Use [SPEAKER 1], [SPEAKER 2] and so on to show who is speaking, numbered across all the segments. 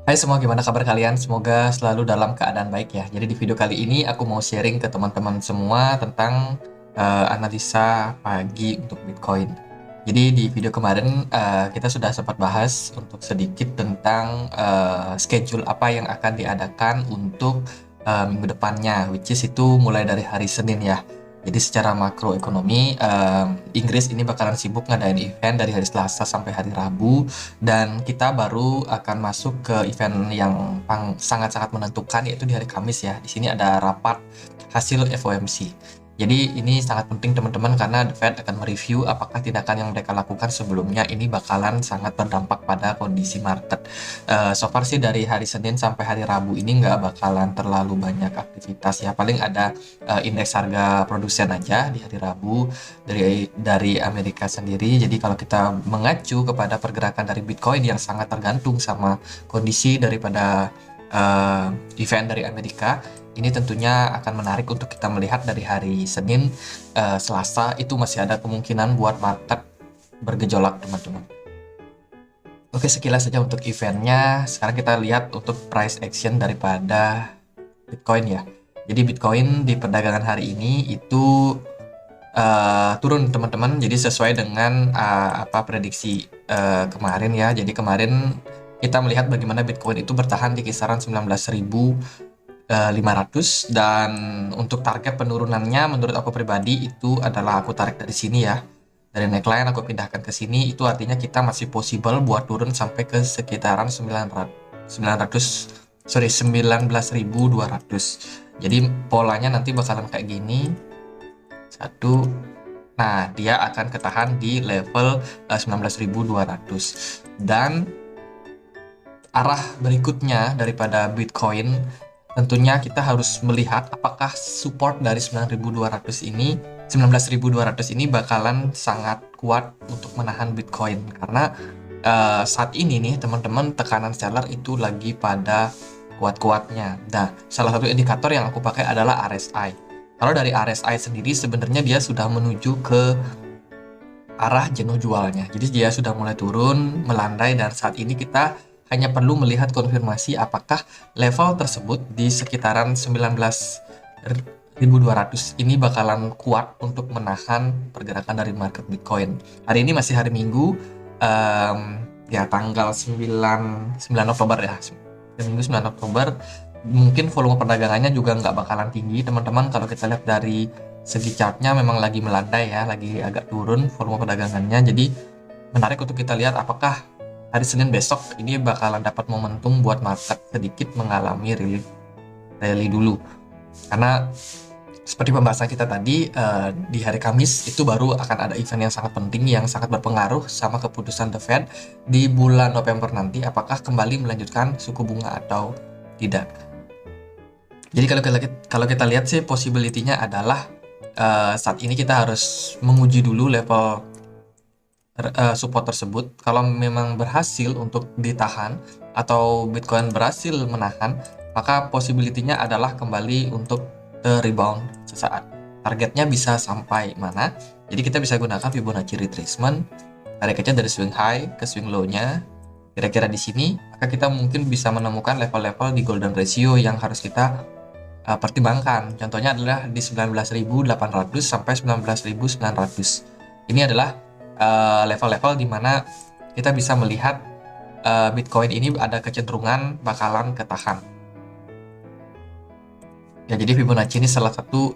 [SPEAKER 1] Hai semua, gimana kabar kalian? Semoga selalu dalam keadaan baik ya. Jadi di video kali ini aku mau sharing ke teman-teman semua tentang analisa pagi untuk Bitcoin. Jadi di video kemarin kita sudah sempat bahas untuk sedikit tentang schedule apa yang akan diadakan untuk minggu depannya, which is itu mulai dari hari Senin ya. Jadi secara makroekonomi, Inggris ini bakalan sibuk ngadain event dari hari Selasa sampai hari Rabu, dan kita baru akan masuk ke event yang sangat-sangat menentukan, yaitu di hari Kamis ya. Di sini ada rapat hasil FOMC. Jadi ini sangat penting teman-teman, karena The Fed akan mereview apakah tindakan yang mereka lakukan sebelumnya ini bakalan sangat berdampak pada kondisi market. So far sih dari hari Senin sampai hari Rabu ini nggak bakalan terlalu banyak aktivitas ya. Paling ada indeks harga produsen aja di hari Rabu dari Amerika sendiri. Jadi kalau kita mengacu kepada pergerakan dari Bitcoin yang sangat tergantung sama kondisi daripada event dari Amerika, ini tentunya akan menarik untuk kita melihat dari hari Senin, Selasa itu masih ada kemungkinan buat market bergejolak teman-teman. Oke, sekilas saja untuk eventnya. Sekarang kita lihat untuk price action daripada Bitcoin ya. Jadi Bitcoin di perdagangan hari ini itu turun teman-teman. Jadi sesuai dengan apa prediksi kemarin ya. Jadi kemarin kita melihat bagaimana Bitcoin itu bertahan di kisaran 19.500, dan untuk target penurunannya menurut aku pribadi itu adalah aku tarik dari sini ya. Dari neckline aku pindahkan ke sini, itu artinya kita masih possible buat turun sampai ke sekitaran 19.200. Jadi polanya nanti bakalan kayak gini. Satu. Nah, dia akan ketahan di level 19.200. Dan arah berikutnya daripada Bitcoin, tentunya kita harus melihat apakah support dari 19.200 ini bakalan sangat kuat untuk menahan Bitcoin, karena saat ini nih teman-teman, tekanan seller itu lagi pada kuat-kuatnya. Nah, salah satu indikator yang aku pakai adalah RSI. Kalau dari RSI sendiri sebenarnya dia sudah menuju ke arah jenuh jualnya. Jadi dia sudah mulai turun, melandai, dan saat ini kita hanya perlu melihat konfirmasi apakah level tersebut di sekitaran 19.200 ini bakalan kuat untuk menahan pergerakan dari market Bitcoin. Hari ini masih hari Minggu, ya tanggal 9 Oktober ya. Hari Minggu 9 Oktober. Mungkin volume perdagangannya juga nggak bakalan tinggi teman-teman. Kalau kita lihat dari segi chartnya memang lagi melandai ya, lagi agak turun volume perdagangannya. Jadi menarik untuk kita lihat apakah hari Senin besok ini bakalan dapat momentum buat market sedikit mengalami rally dulu. Karena seperti pembahasan kita tadi, di hari Kamis itu baru akan ada event yang sangat penting yang sangat berpengaruh sama keputusan The Fed di bulan November nanti, apakah kembali melanjutkan suku bunga atau tidak. Jadi kalau kita lihat sih possibility-nya adalah saat ini kita harus menguji dulu level support tersebut. Kalau memang berhasil untuk ditahan atau Bitcoin berhasil menahan, maka possibility-nya adalah kembali untuk rebound sesaat. Targetnya bisa sampai mana? Jadi kita bisa gunakan Fibonacci retracement, tariknya dari swing high ke swing low-nya. Kira-kira di sini, maka kita mungkin bisa menemukan level-level di golden ratio yang harus kita pertimbangkan. Contohnya adalah di 19.800 sampai 19.900. Ini adalah level-level di mana kita bisa melihat Bitcoin ini ada kecenderungan bakalan ketahan. Ya, jadi Fibonacci ini salah satu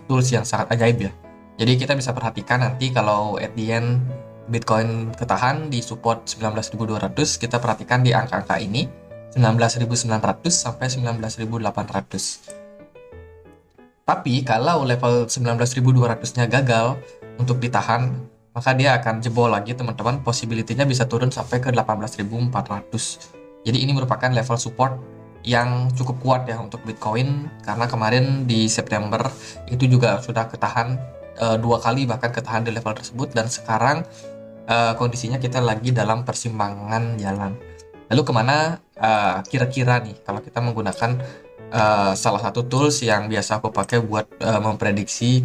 [SPEAKER 1] tools yang sangat ajaib ya. Jadi kita bisa perhatikan nanti kalau at the end Bitcoin ketahan di support 19.200, kita perhatikan di angka-angka ini 19.900 sampai 19.800. Tapi kalau level 19.200-nya gagal untuk ditahan, maka dia akan jebol lagi teman-teman. Possibility-nya bisa turun sampai ke 18.400. Jadi ini merupakan level support yang cukup kuat ya untuk Bitcoin, karena kemarin di September itu juga sudah ketahan 2 kali, bahkan ketahan di level tersebut, dan sekarang kondisinya kita lagi dalam persimpangan jalan. Lalu kemana kira-kira nih kalau kita menggunakan salah satu tools yang biasa aku pakai buat memprediksi.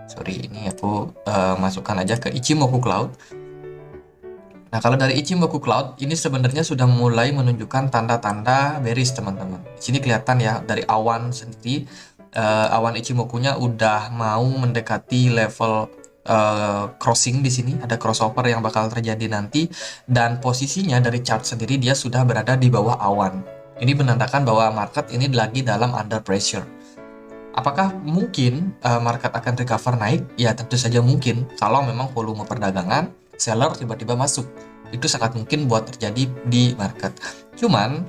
[SPEAKER 1] Sorry, ini aku masukkan aja ke Ichimoku Cloud. Nah, kalau dari Ichimoku Cloud, ini sebenarnya sudah mulai menunjukkan tanda-tanda bearish, teman-teman. Di sini kelihatan ya, dari awan sendiri, awan Ichimoku-nya udah mau mendekati level crossing di sini. Ada crossover yang bakal terjadi nanti, dan posisinya dari chart sendiri dia sudah berada di bawah awan. Ini menandakan bahwa market ini lagi dalam under pressure. Apakah mungkin market akan recover naik? Ya, tentu saja mungkin. Kalau memang volume perdagangan seller tiba-tiba masuk, itu sangat mungkin buat terjadi di market. Cuman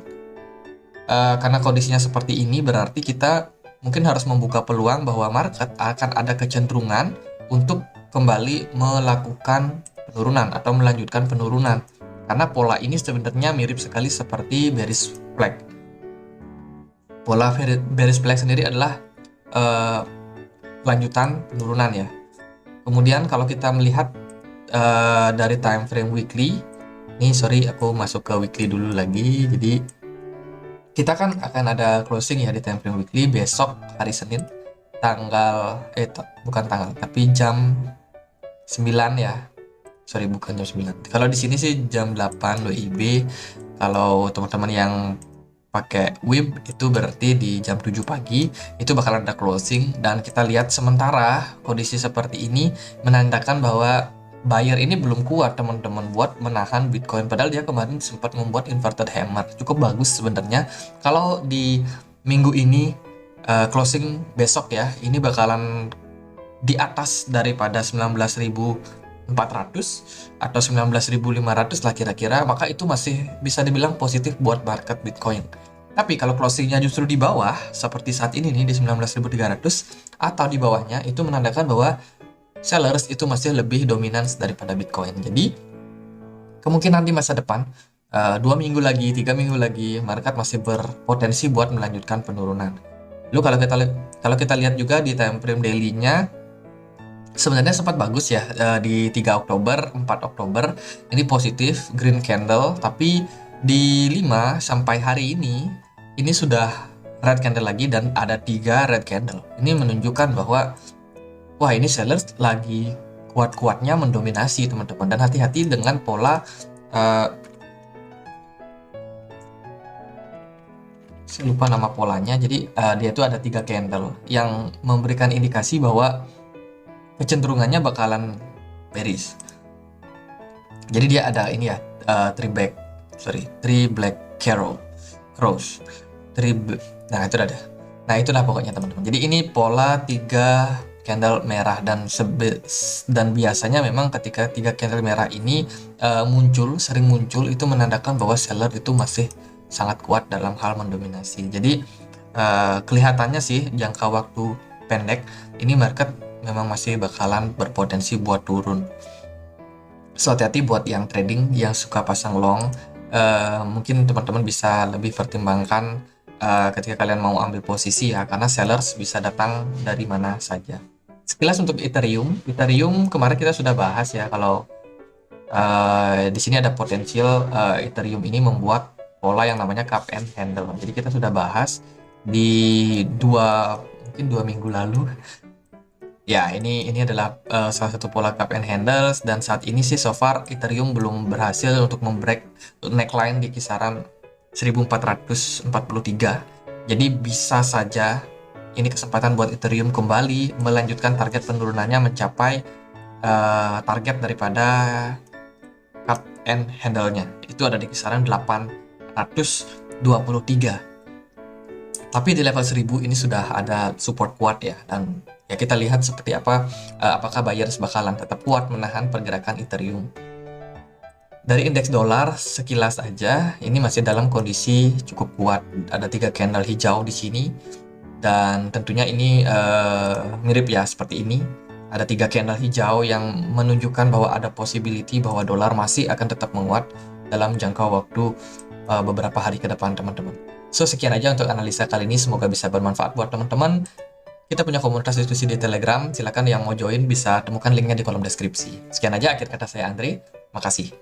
[SPEAKER 1] karena kondisinya seperti ini, berarti kita mungkin harus membuka peluang bahwa market akan ada kecenderungan untuk kembali melakukan penurunan atau melanjutkan penurunan, karena pola ini sebenarnya mirip sekali seperti bearish flag. Pola bearish flag sendiri adalah lanjutan penurunan ya. Kemudian kalau kita melihat dari time frame weekly, ini sorry aku masuk ke weekly dulu lagi. Jadi kita kan akan ada closing ya di time frame weekly besok hari Senin, tanggal bukan tanggal tapi jam 9 ya. Sorry, bukan jam 9. Kalau di sini sih jam 8 WIB. Kalau teman-teman yang pakai WIB itu berarti di jam 7 pagi itu bakalan ada closing, dan kita lihat sementara kondisi seperti ini menandakan bahwa buyer ini belum kuat, teman-teman, buat menahan Bitcoin. Padahal dia kemarin sempat membuat inverted hammer cukup bagus sebenarnya. Kalau di minggu ini closing besok ya, ini bakalan di atas daripada 19.400 atau 19.500 lah kira-kira, maka itu masih bisa dibilang positif buat market Bitcoin. Tapi kalau closingnya justru di bawah seperti saat ini nih di 19.300 atau di bawahnya, itu menandakan bahwa sellers itu masih lebih dominan daripada Bitcoin. Jadi kemungkinan di masa depan 2 minggu lagi, 3 minggu lagi, market masih berpotensi buat melanjutkan penurunan. Lalu kalau kita lihat juga di time frame daily-nya, sebenarnya sempat bagus ya di 3 Oktober, 4 Oktober ini positif green candle, tapi di 5 sampai hari ini sudah red candle lagi dan ada 3 red candle. Ini menunjukkan bahwa wah, ini sellers lagi kuat-kuatnya mendominasi, teman-teman. Dan hati-hati dengan pola saya lupa nama polanya. Jadi dia itu ada 3 candle yang memberikan indikasi bahwa kecenderungannya bakalan bearish. Jadi dia ada ini ya, 3 black crows. Nah, itu ada. Nah, itulah pokoknya, teman-teman. Jadi ini pola 3 candle merah, dan biasanya memang ketika 3 candle merah ini sering muncul, itu menandakan bahwa seller itu masih sangat kuat dalam hal mendominasi. Jadi kelihatannya sih jangka waktu pendek ini market memang masih bakalan berpotensi buat turun. So, hati-hati buat yang trading yang suka pasang long. Mungkin teman-teman bisa lebih pertimbangkan ketika kalian mau ambil posisi ya, karena sellers bisa datang dari mana saja. Sekilas untuk Ethereum kemarin kita sudah bahas ya, kalau di sini ada potensial Ethereum ini membuat pola yang namanya cup and handle. Jadi kita sudah bahas di mungkin 2 minggu lalu. Ya, ini adalah salah satu pola cup and handles, dan saat ini sih so far Ethereum belum berhasil untuk membreak neckline di kisaran 1443. Jadi bisa saja ini kesempatan buat Ethereum kembali melanjutkan target penurunannya mencapai target daripada cup and handle-nya. Itu ada di kisaran 823. Tapi di level 1000 ini sudah ada support kuat ya, dan ya kita lihat seperti apa, apakah buyers bakalan tetap kuat menahan pergerakan Ethereum. Dari indeks dolar sekilas aja ini masih dalam kondisi cukup kuat. Ada 3 candle hijau di sini, dan tentunya ini mirip ya seperti ini. Ada 3 candle hijau yang menunjukkan bahwa ada possibility bahwa dolar masih akan tetap menguat dalam jangka waktu beberapa hari ke depan, teman-teman. So, sekian aja untuk analisa kali ini, semoga bisa bermanfaat buat teman-teman. Kita punya komunitas diskusi di Telegram, silakan yang mau join bisa temukan linknya di kolom deskripsi. Sekian aja akhir kata saya, Andre. Makasih.